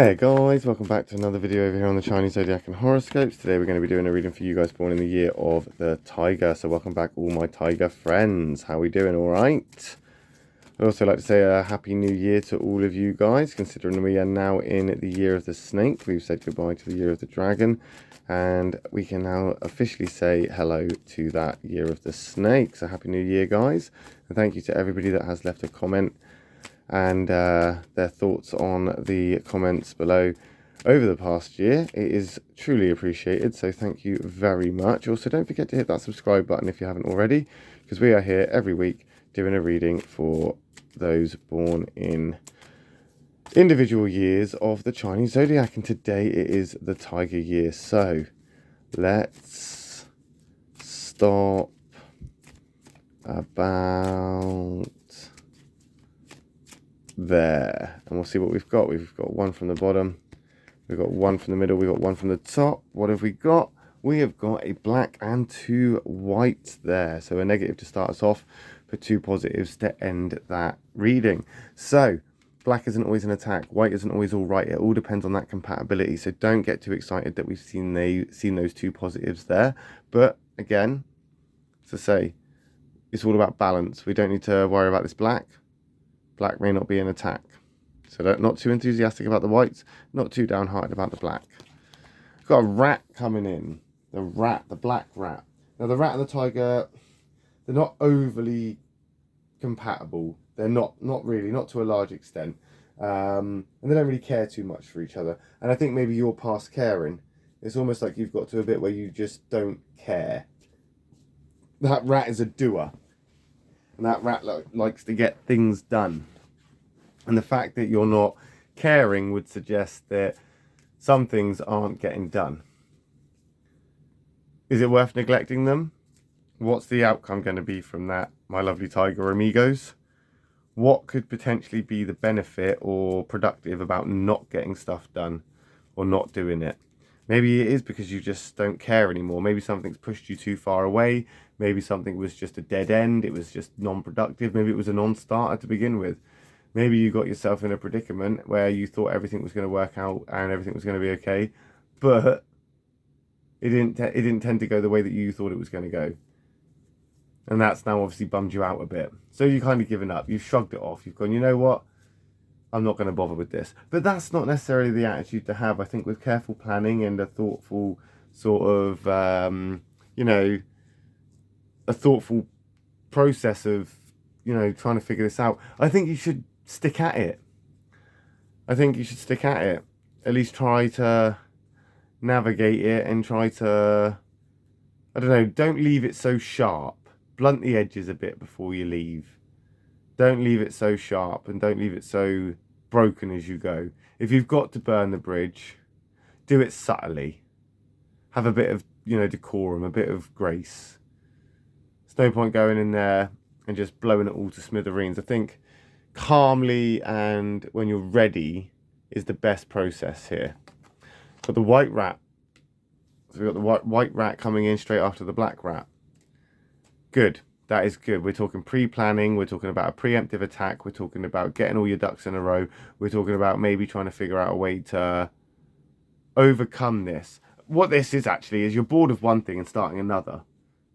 Hey guys, welcome back to another video over here on the Chinese Zodiac and horoscopes. Today we're going to be doing a reading for you guys born in the year of the Tiger. So welcome back all my Tiger friends. How are we doing? All right? I'd also like to say a happy new year to all of you guys, considering we are now in the year of the snake. We've said goodbye to the year of the dragon, and we can now officially say hello to that year of the snake. So happy new year, guys. And thank you to everybody that has left a comment and their thoughts on the comments below over the past year. It is truly appreciated, so thank you very much. Also, don't forget to hit that subscribe button if you haven't already, because we are here every week doing a reading for those born in individual years of the Chinese Zodiac, and today it is the Tiger year. So let's stop about there, and we'll see what we've got. We've got one from the bottom, we've got one from the middle, we've got one from the top. What have we got? We have got a black and two whites there, so a negative to start us off, but two positives to end that reading. So black isn't always an attack, white isn't always all right. It all depends on that compatibility, so don't get too excited that we've seen those two positives there. But again, to say, it's all about balance. We don't need to worry about this black. Black may not be an attack, so not too enthusiastic about the whites, not too downhearted about the black. Got a rat coming in. The black rat. Now the rat and the tiger, they're not overly compatible. They're not really, not to a large extent, and they don't really care too much for each other. And I think maybe you're past caring. It's almost like you've got to a bit where you just don't care. That rat is a doer. And that rat likes to get things done. And the fact that you're not caring would suggest that some things aren't getting done. Is it worth neglecting them? What's the outcome going to be from that, my lovely tiger amigos? What could potentially be the benefit or productive about not getting stuff done or not doing it? Maybe it is because you just don't care anymore. Maybe something's pushed you too far away. Maybe something was just a dead end. It was just non-productive. Maybe it was a non-starter to begin with. Maybe you got yourself in a predicament where you thought everything was going to work out and everything was going to be okay, but it didn't tend to go the way that you thought it was going to go. And that's now obviously bummed you out a bit. So you've kind of given up. You've shrugged it off. You've gone, you know what? I'm not going to bother with this. But that's not necessarily the attitude to have. I think with careful planning and a thoughtful sort of, a thoughtful process of, trying to figure this out, I think you should stick at it. At least try to navigate it and try to, don't leave it so sharp. Blunt the edges a bit before you leave. Don't leave it so sharp and don't leave it so broken as you go. If you've got to burn the bridge, do it subtly. Have a bit of, decorum, a bit of grace. There's no point going in there and just blowing it all to smithereens. I think calmly and when you're ready is the best process here. Got the white rat. So we've got the white rat coming in straight after the black rat. Good. That is good. We're talking pre-planning. We're talking about a preemptive attack. We're talking about getting all your ducks in a row. We're talking about maybe trying to figure out a way to overcome this. What this is actually is you're bored of one thing and starting another.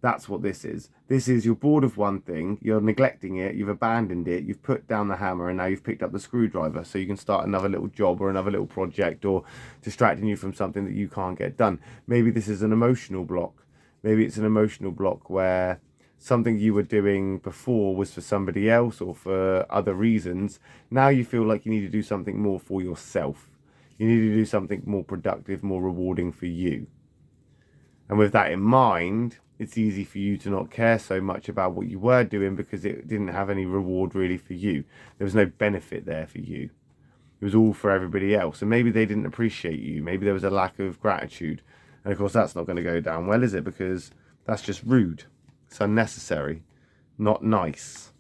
That's what this is. This is you're bored of one thing, you're neglecting it, you've abandoned it, you've put down the hammer, and now you've picked up the screwdriver so you can start another little job or another little project or distracting you from something that you can't get done. Maybe this is an emotional block. Maybe it's an emotional block where something you were doing before was for somebody else or for other reasons. Now you feel like you need to do something more for yourself. You need to do something more productive, more rewarding for you. And with that in mind, it's easy for you to not care so much about what you were doing because it didn't have any reward really for you. There was no benefit there for you. It was all for everybody else. And maybe they didn't appreciate you. Maybe there was a lack of gratitude. And of course, that's not going to go down well, is it? Because that's just rude. It's unnecessary, not nice.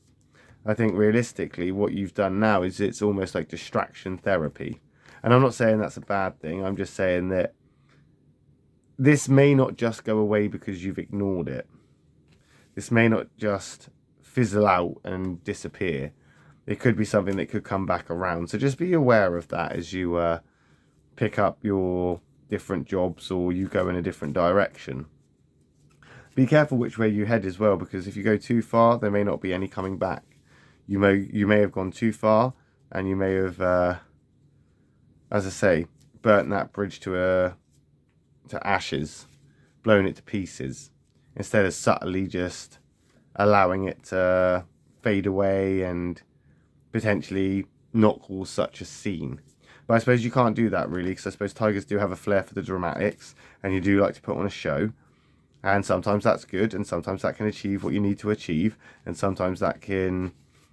I think realistically what you've done now is it's almost like distraction therapy. And I'm not saying that's a bad thing. I'm just saying that this may not just go away because you've ignored it. This may not just fizzle out and disappear. It could be something that could come back around. So just be aware of that as you pick up your different jobs or you go in a different direction. Be careful which way you head as well, because if you go too far, there may not be any coming back. You may have gone too far, and you may have, as I say, burnt that bridge to ashes, blown it to pieces, instead of subtly just allowing it to fade away and potentially not cause such a scene. But I suppose you can't do that really, because I suppose tigers do have a flair for the dramatics, and you do like to put on a show. And sometimes that's good, and sometimes that can achieve what you need to achieve, and sometimes that can,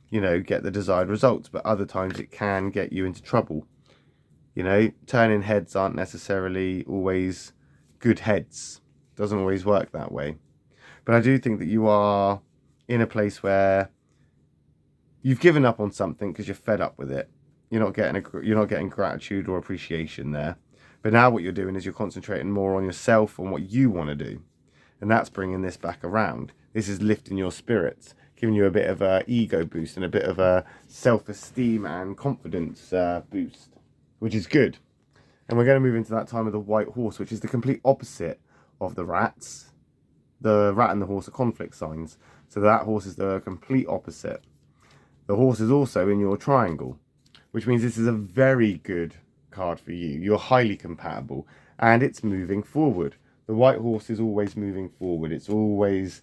you know, get the desired results, but other times it can get you into trouble. You know, turning heads aren't necessarily always good heads. Doesn't always work that way. But I do think that you are in a place where you've given up on something because you're fed up with it. You're not getting gratitude or appreciation there. But now what you're doing is you're concentrating more on yourself, on what you want to do. And that's bringing this back around. This is lifting your spirits, giving you a bit of a ego boost and a bit of a self-esteem and confidence boost, which is good. And we're going to move into that time of the white horse, which is the complete opposite of the rats. The rat and the horse are conflict signs. So that horse is the complete opposite. The horse is also in your triangle, which means this is a very good card for you. You're highly compatible, and it's moving forward. The white horse is always moving forward. It's always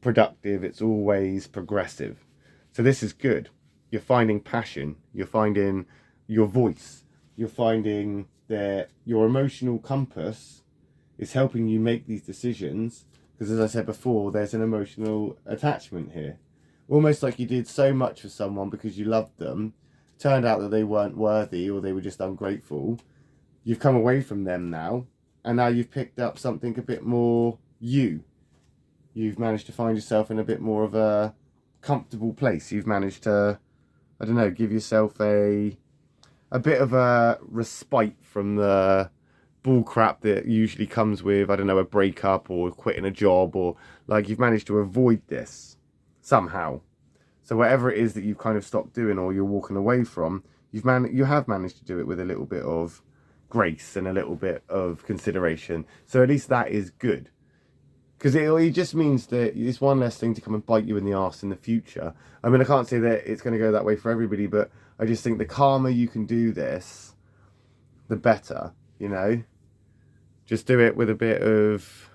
productive. It's always progressive. So this is good. You're finding passion. You're finding your voice. You're finding that your emotional compass is helping you make these decisions. Because as I said before, there's an emotional attachment here. Almost like you did so much for someone because you loved them. Turned out that they weren't worthy, or they were just ungrateful. You've come away from them now. And now you've picked up something a bit more you. You've managed to find yourself in a bit more of a comfortable place. You've managed to, I don't know, give yourself a bit of a respite from the bull crap that usually comes with, I don't know, a breakup or quitting a job, or like you've managed to avoid this somehow. So whatever it is that you've kind of stopped doing or you're walking away from, you have managed to do it with a little bit of grace and a little bit of consideration. So at least that is good, because it just means that it's one less thing to come and bite you in the arse in the future. I mean, I can't say that it's going to go that way for everybody, but I just think the calmer you can do this, the better. You know, just do it with a bit of,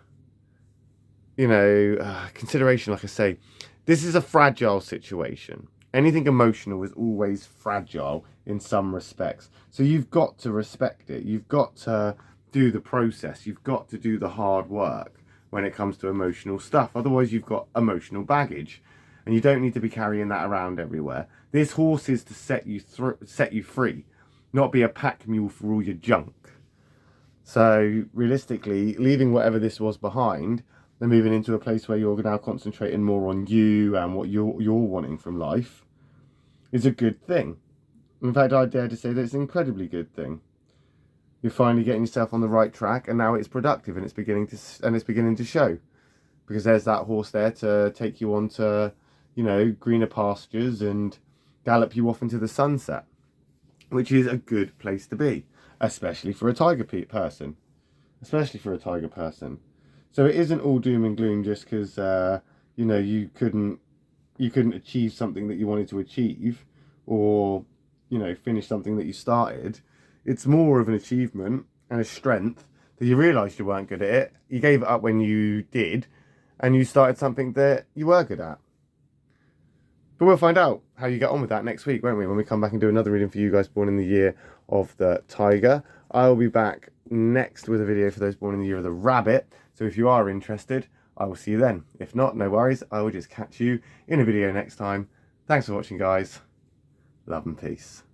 you know, consideration. Like I say, this is a fragile situation. Anything emotional is always fragile in some respects. So you've got to respect it. You've got to do the process. You've got to do the hard work when it comes to emotional stuff. Otherwise, you've got emotional baggage, and you don't need to be carrying that around everywhere. This horse is to set you free, not be a pack mule for all your junk. So realistically, leaving whatever this was behind, and moving into a place where you're now concentrating more on you and what you're wanting from life, is a good thing. In fact, I dare to say that it's an incredibly good thing. You're finally getting yourself on the right track, and now it's productive, and it's beginning to show, because there's that horse there to take you on to, you know, greener pastures and gallop you off into the sunset, which is a good place to be, especially for a tiger person. So it isn't all doom and gloom just because you know, you couldn't achieve something that you wanted to achieve, or, you know, finish something that you started. It's more of an achievement and a strength that you realised you weren't good at it. You gave it up when you did, and you started something that you were good at. But we'll find out how you get on with that next week, won't we? When we come back and do another reading for you guys born in the year of the tiger. I'll be back next with a video for those born in the year of the rabbit. So if you are interested, I will see you then. If not, no worries. I will just catch you in a video next time. Thanks for watching, guys. Love and peace.